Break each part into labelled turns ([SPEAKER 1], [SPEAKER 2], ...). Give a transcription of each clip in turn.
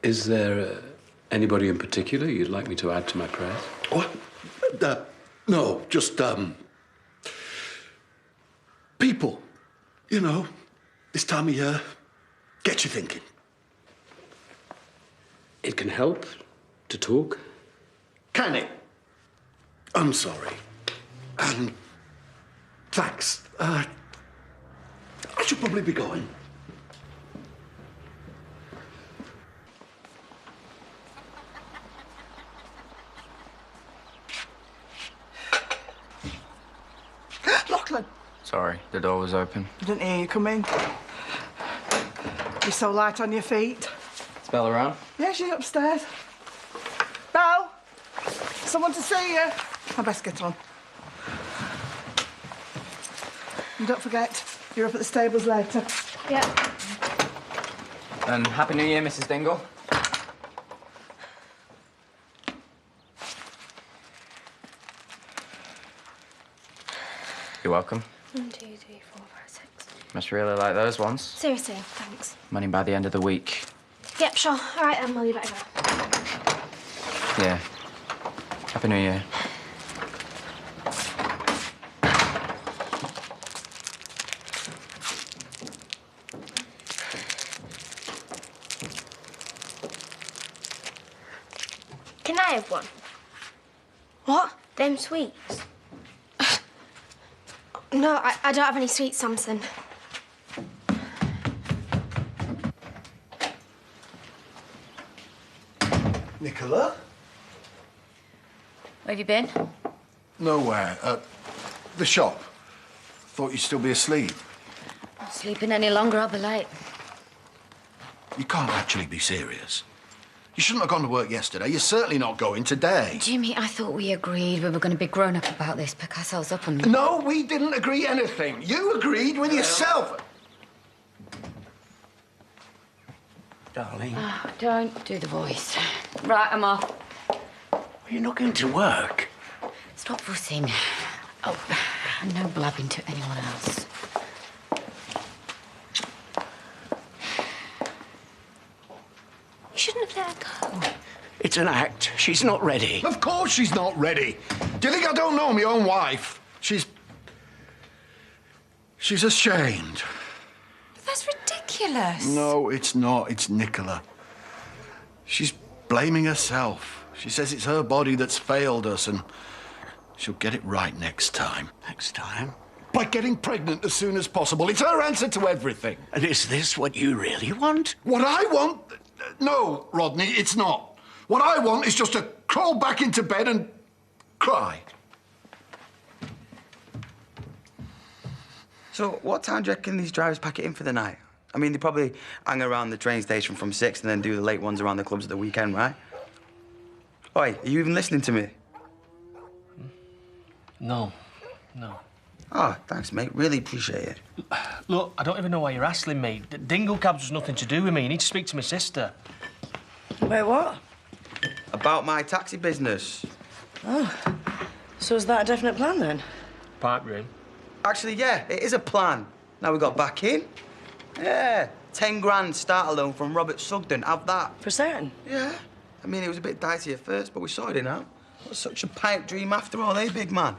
[SPEAKER 1] Is there anybody in particular you'd like me to add to my prayers?
[SPEAKER 2] What? No, just, people. You know, this time of year, get you thinking.
[SPEAKER 1] It can help to talk.
[SPEAKER 2] Can it? I'm sorry. And thanks. I should probably be going.
[SPEAKER 3] Lachlan!
[SPEAKER 4] Sorry, the door was open.
[SPEAKER 3] I didn't hear you come in. You're so light on your feet.
[SPEAKER 4] Is Belle around?
[SPEAKER 3] Yeah, she's upstairs. Belle! Someone to see you. I best get on. And don't forget, you're up at the stables later.
[SPEAKER 5] Yeah.
[SPEAKER 4] And Happy New Year, Mrs. Dingle. You're welcome.
[SPEAKER 5] 1, 2, 3, 4, 5, 6.
[SPEAKER 4] Must really like those ones.
[SPEAKER 5] Seriously, thanks.
[SPEAKER 4] Money by the end of the week.
[SPEAKER 5] Yep, sure. All right, then, well, you better go.
[SPEAKER 4] Yeah. Happy New Year.
[SPEAKER 5] Can I have one?
[SPEAKER 3] What?
[SPEAKER 5] Them sweets? No, I don't have any sweets, Samson.
[SPEAKER 2] Nicola?
[SPEAKER 6] Where have you been?
[SPEAKER 2] Nowhere. The shop. Thought you'd still be asleep.
[SPEAKER 6] Not sleeping any longer, I'll be late.
[SPEAKER 2] You can't actually be serious. You shouldn't have gone to work yesterday. You're certainly not going today.
[SPEAKER 6] Jimmy, I thought we agreed we were going to be grown up about this, pick ourselves up and...
[SPEAKER 2] No, we didn't agree anything. You agreed with yourself.
[SPEAKER 7] Darling,
[SPEAKER 6] Oh, don't do the voice. Right, I'm off.
[SPEAKER 7] you're not going to work.
[SPEAKER 6] Stop fussing. Oh, no blabbing to anyone else.
[SPEAKER 5] You shouldn't have let her go.
[SPEAKER 7] It's an act. She's not ready.
[SPEAKER 2] Of course she's not ready. Do you think I don't know my own wife? She's ashamed.
[SPEAKER 6] That's ridiculous.
[SPEAKER 2] No, it's not. It's Nicola. She's blaming herself. She says it's her body that's failed us and she'll get it right next time.
[SPEAKER 7] Next time.
[SPEAKER 2] By getting pregnant as soon as possible. It's her answer to everything.
[SPEAKER 7] And is this what you really want?
[SPEAKER 2] What I want? No, Rodney, it's not. What I want is just to crawl back into bed and cry.
[SPEAKER 4] So, what time do you reckon these drivers pack it in for the night? I mean, they probably hang around the train station from 6 and then do the late ones around the clubs at the weekend, right? Oi, are you even listening to me?
[SPEAKER 8] No.
[SPEAKER 4] Oh, thanks, mate. Really appreciate it.
[SPEAKER 8] Look, I don't even know why you're hassling me. Dingle cabs was nothing to do with me. You need to speak to my sister.
[SPEAKER 3] Wait, what?
[SPEAKER 4] About my taxi business.
[SPEAKER 3] Oh. So is that a definite plan, then?
[SPEAKER 8] Pipe room.
[SPEAKER 4] Actually, yeah, it is a plan. Now we got back in. Yeah. 10 grand start loan from Robert Sugden. Have that.
[SPEAKER 3] For certain?
[SPEAKER 4] Yeah. I mean, it was a bit dicey at first, but we sorted it out. It was such a pipe dream after all, eh, big man?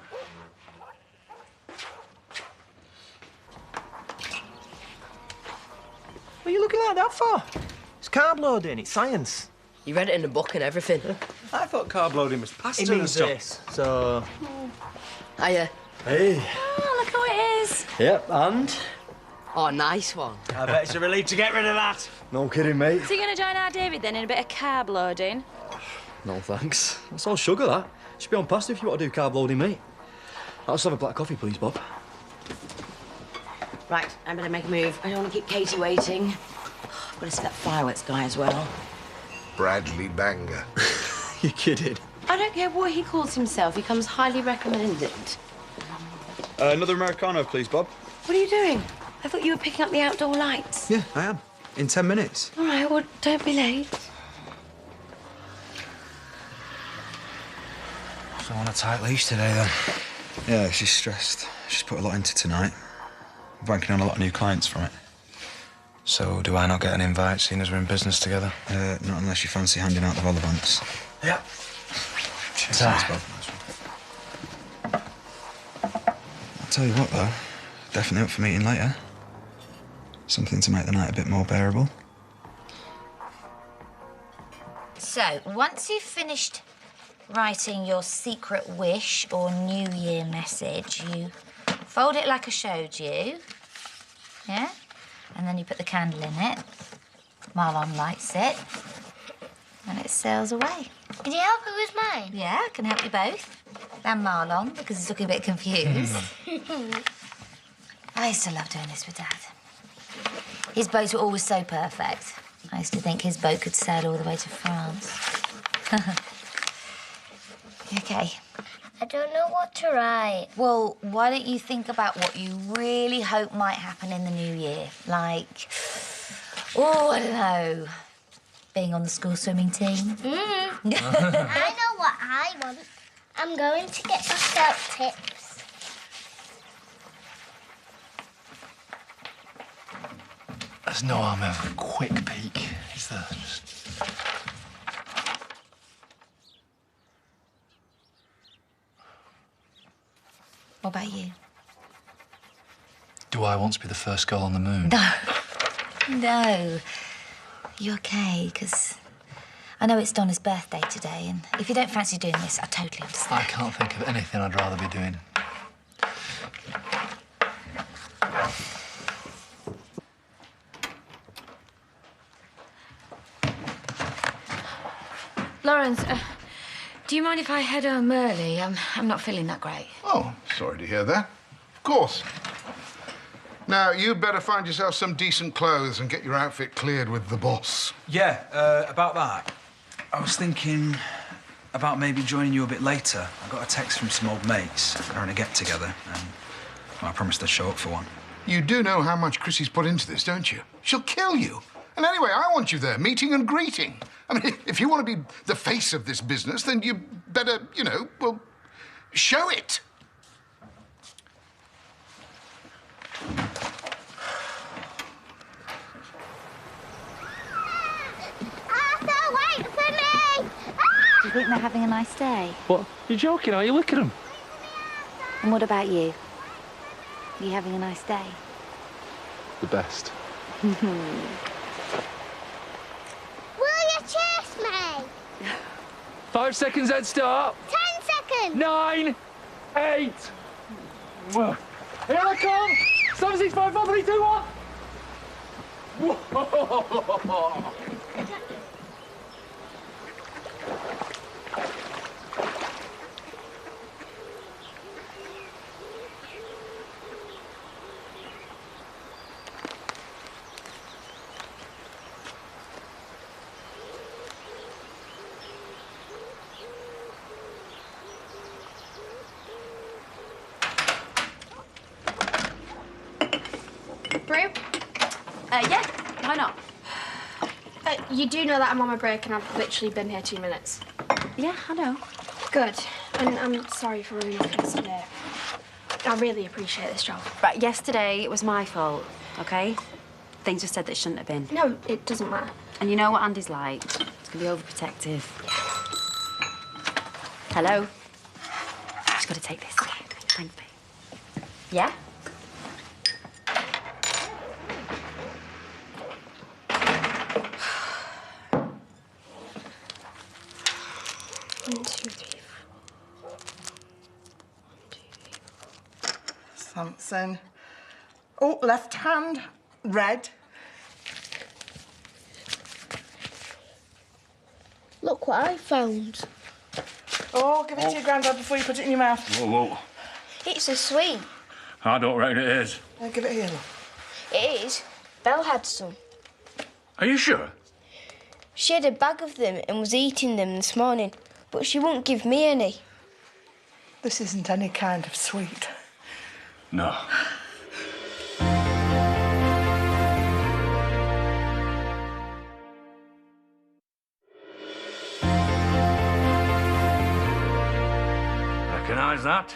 [SPEAKER 8] What are you looking like that for? It's carb loading, it's science.
[SPEAKER 9] You read it in the book and everything.
[SPEAKER 8] I thought carb loading was pasta
[SPEAKER 9] It
[SPEAKER 8] and
[SPEAKER 9] means
[SPEAKER 8] stuff.
[SPEAKER 9] this,
[SPEAKER 8] so...
[SPEAKER 9] Hiya.
[SPEAKER 8] Hey.
[SPEAKER 6] Oh, look who it is.
[SPEAKER 8] Yep, and?
[SPEAKER 9] Oh, nice one.
[SPEAKER 8] I bet it's a relief to get rid of that. No kidding, mate.
[SPEAKER 6] So you're going to join our David then in a bit of carb loading?
[SPEAKER 10] No, thanks. That's all sugar, that. Should be on pasta if you want to do carb loading, mate. I'll just have a black coffee, please, Bob.
[SPEAKER 6] Right, I better make a move. I don't want to keep Katie waiting. I've got to see that fireworks guy as well.
[SPEAKER 11] Bradley Banger.
[SPEAKER 10] You're kidding.
[SPEAKER 6] I don't care what he calls himself. He comes highly recommended.
[SPEAKER 10] Another Americano, please, Bob.
[SPEAKER 6] What are you doing? I thought you were picking up the outdoor lights.
[SPEAKER 10] Yeah, I am. In 10 minutes.
[SPEAKER 6] All right, well, don't be late.
[SPEAKER 10] So on a tight leash today, then. Yeah, she's stressed. She's put a lot into tonight. Banking on a lot of new clients from it.
[SPEAKER 12] So, do I not get an invite, seeing as we're in business together?
[SPEAKER 13] Not unless you fancy handing out the vol avance.
[SPEAKER 12] Yeah.
[SPEAKER 13] Cheers, Bob. I'll tell you what, though. Definitely up for meeting later. Something to make the night a bit more bearable.
[SPEAKER 14] So, once you've finished writing your secret wish or New Year message, you fold it like I showed you. Yeah? And then you put the candle in it. Marlon lights it. And it sails away.
[SPEAKER 5] Can you help me with mine?
[SPEAKER 14] Yeah, I can help you both. And Marlon, because he's looking a bit confused. I used to love doing this with Dad. His boats were always so perfect. I used to think his boat could sail all the way to France. Okay.
[SPEAKER 5] I don't know what to write.
[SPEAKER 14] Well, why don't you think about what you really hope might happen in the new year? Like, oh, I don't know, being on the school swimming team?
[SPEAKER 5] I know what I want. I'm going to get myself tips.
[SPEAKER 10] There's no harm in having a quick peek, is there?
[SPEAKER 14] What about you?
[SPEAKER 10] Do I want to be the first girl on the moon?
[SPEAKER 14] No. No. You okay? Because I know it's Donna's birthday today, and if you don't fancy doing this, I totally understand.
[SPEAKER 10] I can't think of anything I'd rather be doing.
[SPEAKER 15] Lawrence, do you mind if I head home early? I'm not feeling that great.
[SPEAKER 11] Oh, sorry to hear that. Of course. Now, you'd better find yourself some decent clothes and get your outfit cleared with the boss.
[SPEAKER 13] Yeah, about that. I was thinking about maybe joining you a bit later. I got a text from some old mates. They're having a get-together, and I promised I'd show up for one.
[SPEAKER 11] You do know how much Chrissy's put into this, don't you? She'll kill you. And anyway, I want you there, meeting and greeting. I mean, if you want to be the face of this business, then you better, you know, well, show it.
[SPEAKER 5] Arthur, wait for me!
[SPEAKER 14] Do you think they're having a nice day?
[SPEAKER 8] What? You're joking, are you? Look at them.
[SPEAKER 14] And what about you? Are you having a nice day?
[SPEAKER 8] The best.
[SPEAKER 5] Will you chase me?
[SPEAKER 8] 5 seconds head start.
[SPEAKER 5] 10 seconds.
[SPEAKER 8] 9, 8. Here I come. 7, 6, 5, 4, 3, 2, 1. Whoa.
[SPEAKER 16] Brew?
[SPEAKER 15] Yeah, why not?
[SPEAKER 16] You do know that I'm on my break and I've literally been here 2 minutes.
[SPEAKER 15] Yeah, I know.
[SPEAKER 16] Good. And I'm sorry for ruining things today. I really appreciate this job.
[SPEAKER 15] Right, yesterday it was my fault, OK? Things just said that shouldn't have been.
[SPEAKER 16] No, it doesn't matter.
[SPEAKER 15] And you know what Andy's like. He's going to be overprotective. Hello? Just got to take this. Thanks, babe. Yeah?
[SPEAKER 16] One, two, three, four.
[SPEAKER 3] Something. Oh, left hand, red.
[SPEAKER 5] Look what I found.
[SPEAKER 3] Oh, give it to your granddad before you put it in your mouth.
[SPEAKER 17] Whoa, whoa.
[SPEAKER 5] It's a sweet.
[SPEAKER 17] I don't reckon it is.
[SPEAKER 3] Give it here, look.
[SPEAKER 5] It is. Belle had some.
[SPEAKER 17] Are you sure?
[SPEAKER 5] She had a bag of them and was eating them this morning, but she won't give me any.
[SPEAKER 3] This isn't any kind of sweet.
[SPEAKER 17] No. Recognise that?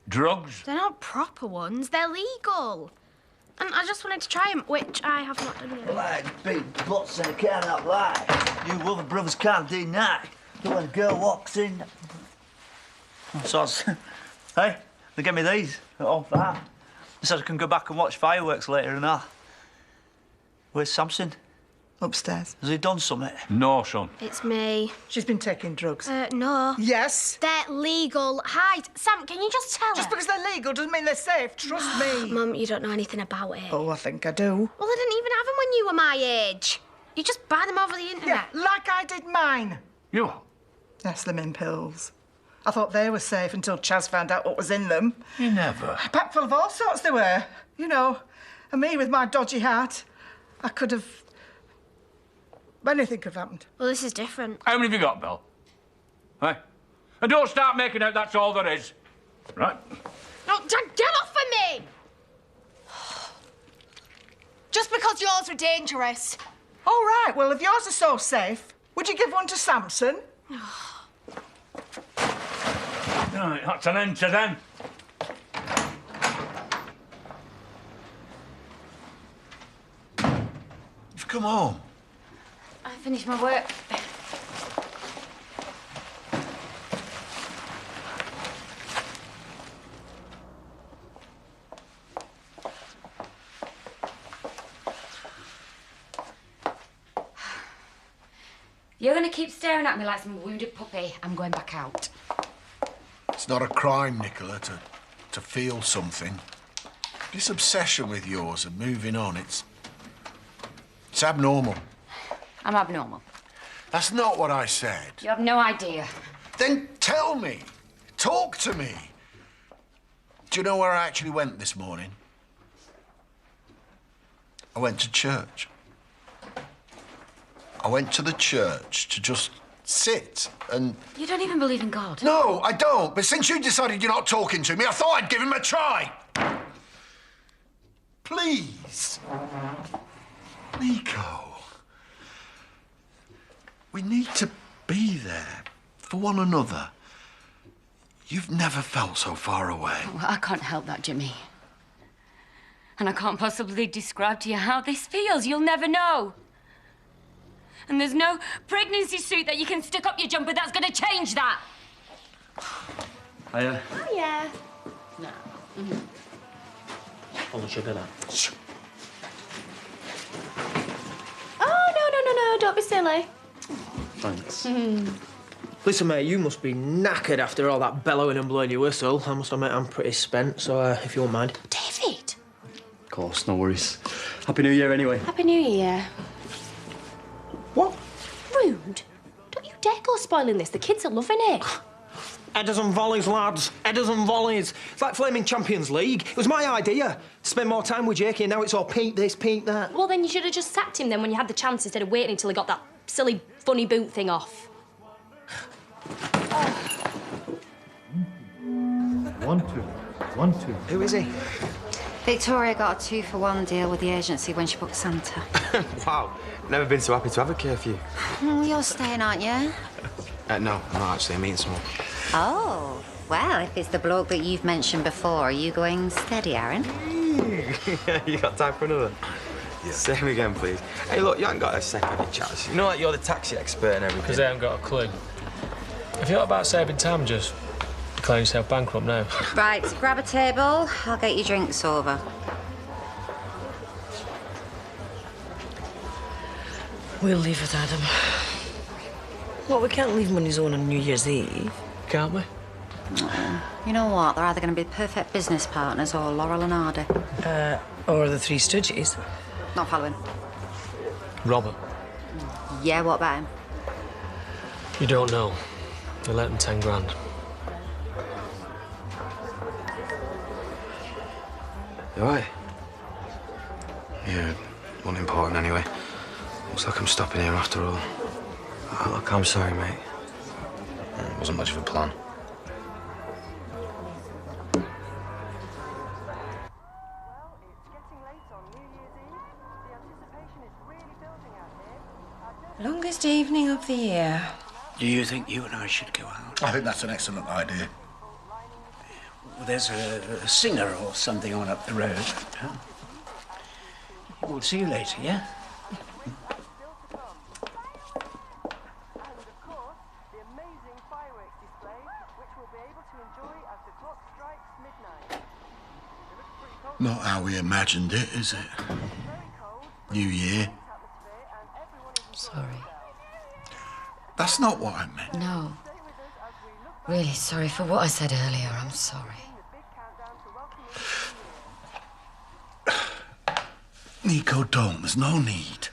[SPEAKER 17] Drugs?
[SPEAKER 16] They're not proper ones. They're legal. And I just wanted to try them, which I have not done yet.
[SPEAKER 18] Like big butts and I cannot lie. You other brothers can't deny that when a girl walks in. So hey, they get me these. Oh, that. They said I can go back and watch fireworks later and that. Where's Samson?
[SPEAKER 3] Upstairs.
[SPEAKER 18] Has he done something?
[SPEAKER 17] No, son.
[SPEAKER 16] It's me.
[SPEAKER 3] She's been taking drugs.
[SPEAKER 16] No.
[SPEAKER 3] Yes.
[SPEAKER 16] They're legal. Hide. Sam, can you just tell
[SPEAKER 3] Just
[SPEAKER 16] her?
[SPEAKER 3] because they're legal doesn't mean they're safe. Trust me.
[SPEAKER 16] Mum, you don't know anything about it.
[SPEAKER 3] Oh, I think I do.
[SPEAKER 16] Well, I didn't even have them when you were my age. You just buy them over the internet.
[SPEAKER 3] Yeah, like I did mine.
[SPEAKER 17] You?
[SPEAKER 3] Yes, them in pills. I thought they were safe until Chaz found out what was in them.
[SPEAKER 17] You never.
[SPEAKER 3] Packed full of all sorts they were. You know, and me with my dodgy heart, I could have... Anything could have happened.
[SPEAKER 16] Well, this is different.
[SPEAKER 17] How many have you got, Bill? Hey? And don't start making out that's all there is. Right?
[SPEAKER 16] No, get off of me! Just because yours were dangerous.
[SPEAKER 3] All right, well, if yours are so safe, would you give one to Samson?
[SPEAKER 17] Right, that's an end to them.
[SPEAKER 2] You've come home.
[SPEAKER 15] I finished my work. You're gonna keep staring at me like some wounded puppy. I'm going back out.
[SPEAKER 2] It's not a crime, Nicola, to feel something. This obsession with yours and moving on, it's abnormal.
[SPEAKER 15] I'm abnormal.
[SPEAKER 2] That's not what I said.
[SPEAKER 15] You have no idea.
[SPEAKER 2] Then tell me. Talk to me. Do you know where I actually went this morning? I went to church. I went to the church to just sit and...
[SPEAKER 15] You don't even believe in God.
[SPEAKER 2] No, I don't. But since you decided you're not talking to me, I thought I'd give him a try. Please. Nico. We need to be there for one another. You've never felt so far away.
[SPEAKER 15] Well, I can't help that, Jimmy. And I can't possibly describe to you how this feels. You'll never know. And there's no pregnancy suit that you can stick up your jumper that's going to change that.
[SPEAKER 10] Hiya.
[SPEAKER 16] Oh, yeah.
[SPEAKER 15] No.
[SPEAKER 10] Full of sugar, that.
[SPEAKER 16] Oh, no, don't be silly.
[SPEAKER 10] Thanks.
[SPEAKER 8] Listen, mate, you must be knackered after all that bellowing and blowing your whistle. I must admit, I'm pretty spent, so if you won't mind.
[SPEAKER 16] David!
[SPEAKER 10] Of course, no worries. Happy New Year, anyway.
[SPEAKER 16] Happy New Year.
[SPEAKER 8] What?
[SPEAKER 16] Rude. Don't you dare go spoiling this. The kids are loving it.
[SPEAKER 8] Headers and volleys, lads. Headers and volleys. It's like flaming Champions League. It was my idea. Spend more time with Jakey, and now it's all Pete this, Pete that.
[SPEAKER 16] Well, then you should have just sacked him then when you had the chance instead of waiting until he got that silly, funny boot thing off.
[SPEAKER 10] 1, 2. 1, 2.
[SPEAKER 8] Who is he?
[SPEAKER 15] Victoria got a 2-for-1 deal with the agency when she booked Santa.
[SPEAKER 12] Wow, never been so happy to have a curfew.
[SPEAKER 15] You're staying, aren't you?
[SPEAKER 12] No, I'm not actually. I'm meeting someone.
[SPEAKER 15] Oh, well, if it's the bloke that you've mentioned before, are you going steady, Aaron?
[SPEAKER 12] You got time for another? Yeah. Say him again, please. Hey, look, you haven't got a second of chance. You know, like, you're the taxi expert and everything.
[SPEAKER 8] Because I haven't got a clue. If you're about saving time, just declare yourself bankrupt now.
[SPEAKER 15] Right, grab a table. I'll get your drinks over.
[SPEAKER 9] We'll leave it, Adam. Well, we can't leave him on his own on New Year's Eve, can't we?
[SPEAKER 15] You know what? They're either going to be perfect business partners or Laurel and Hardy.
[SPEAKER 9] Or the Three Stooges.
[SPEAKER 15] Not following.
[SPEAKER 8] Robert,
[SPEAKER 15] Yeah, what about him?
[SPEAKER 8] you don't know. They lent him 10 grand.
[SPEAKER 12] You all right? Yeah, wasn't important anyway. Looks like I'm stopping here after all. Oh, look, I'm sorry, mate. It wasn't much of a plan.
[SPEAKER 9] Longest evening of the year.
[SPEAKER 7] Do you think you and I should go out?
[SPEAKER 2] I think that's an excellent idea.
[SPEAKER 7] Well, there's a singer or something on up the road. Huh? We'll see you later, yeah?
[SPEAKER 2] Not how we imagined it, is it? New Year.
[SPEAKER 6] Sorry.
[SPEAKER 2] That's not what I meant.
[SPEAKER 6] No. Really sorry for what I said earlier. I'm sorry.
[SPEAKER 2] Nico, don't. There's no need.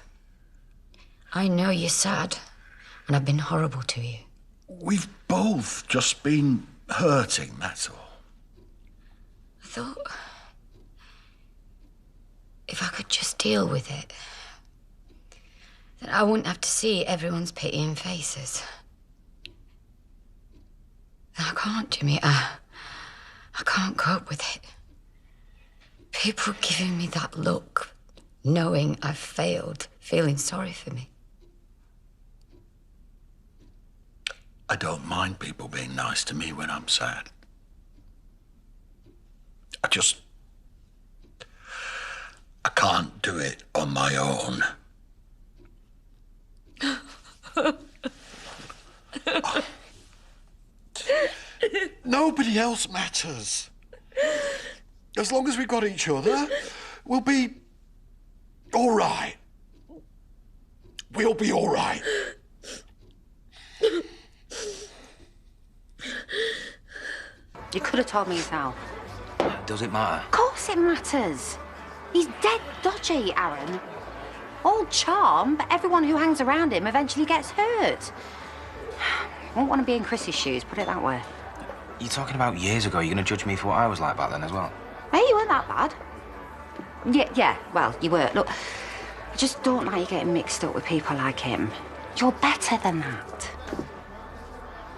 [SPEAKER 6] I know you're sad, and I've been horrible to you.
[SPEAKER 2] We've both just been hurting, that's all.
[SPEAKER 6] I thought if I could just deal with it, then I wouldn't have to see everyone's pitying faces. And I can't, Jimmy. I can't cope with it. People giving me that look, knowing I've failed, feeling sorry for me.
[SPEAKER 2] I don't mind people being nice to me when I'm sad. I can't do it on my own. Nobody else matters. As long as we've got each other, we'll be all right. We'll be all right.
[SPEAKER 19] You could have told me yourself.
[SPEAKER 12] Does it matter?
[SPEAKER 19] Of course it matters. He's dead dodgy, Aaron. All charm, but everyone who hangs around him eventually gets hurt. I won't want to be in Chris's shoes, put it that way.
[SPEAKER 12] You're talking about years ago. You're going to judge me for what I was like back then as well?
[SPEAKER 19] Hey, you weren't that bad. Yeah, well, you were. Look, I just don't like you getting mixed up with people like him. You're better than that.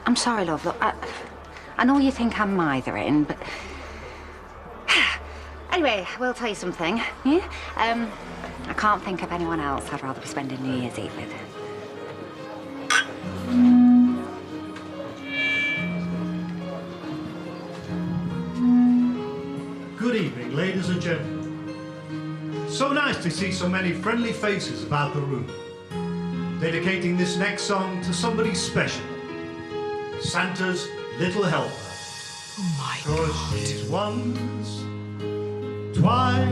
[SPEAKER 19] I'm sorry, love. Look, I know you think I'm mithering, but... Anyway, I will tell you something, yeah? I can't think of anyone else I'd rather be spending New Year's Eve with.
[SPEAKER 20] Good evening, ladies and gentlemen. So nice to see so many friendly faces about the room. Dedicating this next song to somebody special. Santa's little helper.
[SPEAKER 9] Oh my
[SPEAKER 20] God. 'Cause she's once, twice,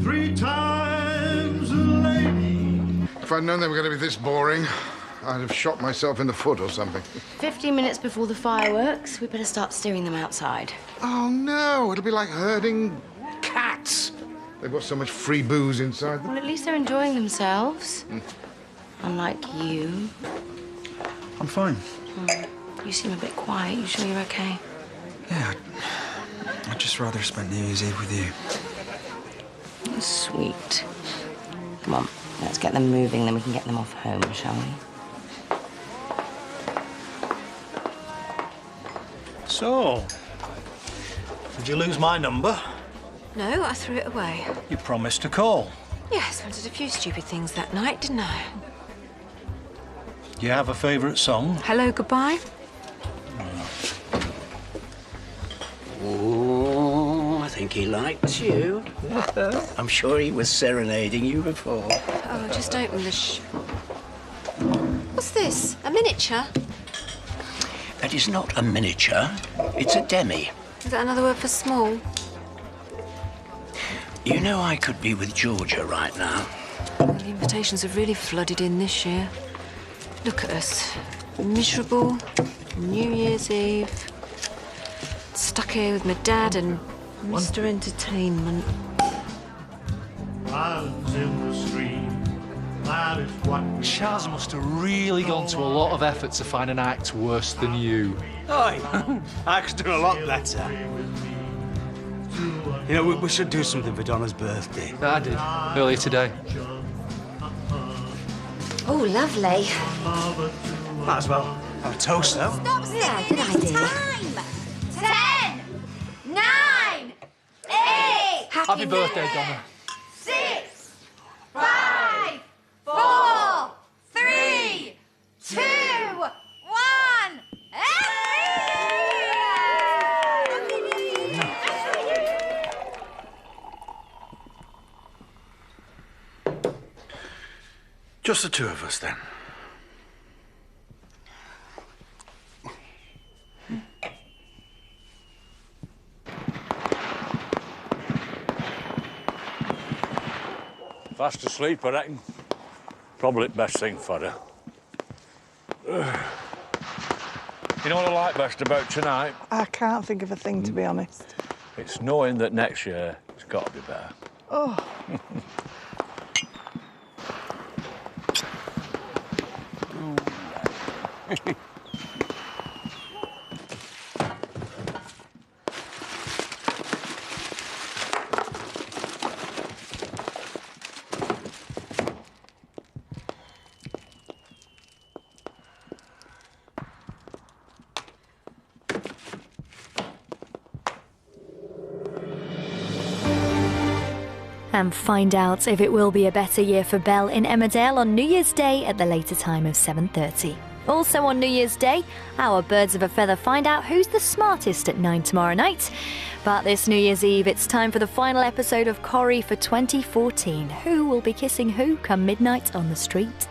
[SPEAKER 20] 3 times a lady.
[SPEAKER 11] If I'd known they were going to be this boring, I'd have shot myself in the foot or something.
[SPEAKER 9] 15 minutes before the fireworks, we better start steering them outside.
[SPEAKER 11] Oh, no. It'll be like herding cats. They've got so much free booze inside them.
[SPEAKER 9] Well, at least they're enjoying themselves.
[SPEAKER 11] Mm.
[SPEAKER 9] Unlike you.
[SPEAKER 13] I'm fine.
[SPEAKER 9] You seem a bit quiet. You sure you're okay?
[SPEAKER 13] Yeah, I'd just rather spend New Year's Eve with you.
[SPEAKER 9] That's sweet. Come on, let's get them moving, then we can get them off home, shall we?
[SPEAKER 20] So, did you lose my number?
[SPEAKER 9] No, I threw it away.
[SPEAKER 20] You promised to call.
[SPEAKER 9] Yes, I did a few stupid things that night, didn't I?
[SPEAKER 20] Do you have a favourite song?
[SPEAKER 9] Hello, goodbye.
[SPEAKER 7] Oh, I think he likes you. I'm sure he was serenading you before.
[SPEAKER 9] Oh, just open the What's this? A miniature?
[SPEAKER 7] That is not a miniature. It's a demi.
[SPEAKER 9] Is that another word for small?
[SPEAKER 7] You know I could be with Georgia right now.
[SPEAKER 9] The invitations have really flooded in this year. Look at us. Miserable. New Year's Eve. Stuck here with my dad and Mr. Entertainment.
[SPEAKER 20] Violence in the stream. That is what
[SPEAKER 10] Chaz must have really gone to a lot of effort to find an act worse than you.
[SPEAKER 7] Oh, I could do a lot better. You know, we should do something for Donna's birthday.
[SPEAKER 10] I did, earlier today.
[SPEAKER 19] Oh, lovely.
[SPEAKER 7] Might as well have a toast, though.
[SPEAKER 19] Stop singing, yeah, good idea.
[SPEAKER 5] Time! 10, 9, 8.
[SPEAKER 10] Happy birthday, Donna.
[SPEAKER 5] 6, 5, 4, 3, 2, 1.
[SPEAKER 2] Just the two of us, then.
[SPEAKER 17] Fast asleep, I reckon. Probably the best thing for her. You know what I like best about tonight?
[SPEAKER 3] I can't think of a thing, to be honest.
[SPEAKER 17] It's knowing that next year it's got to be better.
[SPEAKER 3] Oh.
[SPEAKER 2] And find out if it will be a better year for Belle in Emmerdale on New Year's Day at the later time of 7:30. Also on New Year's Day, our Birds of a Feather find out who's the smartest at 9 tomorrow night. But this New Year's Eve, it's time for the final episode of Corrie for 2014. Who will be kissing who come midnight on the street?